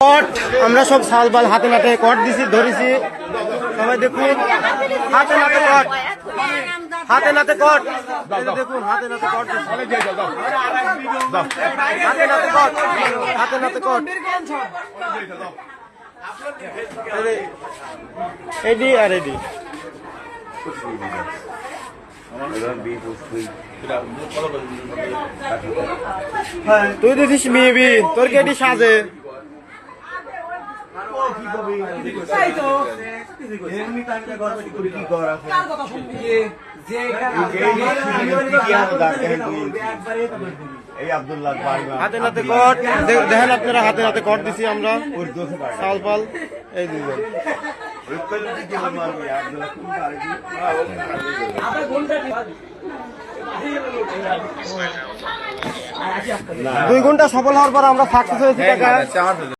কট আমরা সব সাল বাল হাতে নাতে কট দিছি ধরেছি সবাই দেখুন হাতে নাতে কট হাতে নাতে কট দেখুন হাতে নাতে কট হাতে নাতে কট হাতে নাতে কট এডি আর এডি তুই দিস মেবি তোর কেডি সাজে হাতে নাতে কট দেখেন আপনারা হাতে নাতে কট দিছি আমরা সাল পাল এই দুজন দুই ঘন্টা সফল হওয়ার পর আমরা সাকসেস হয়েছি টাকা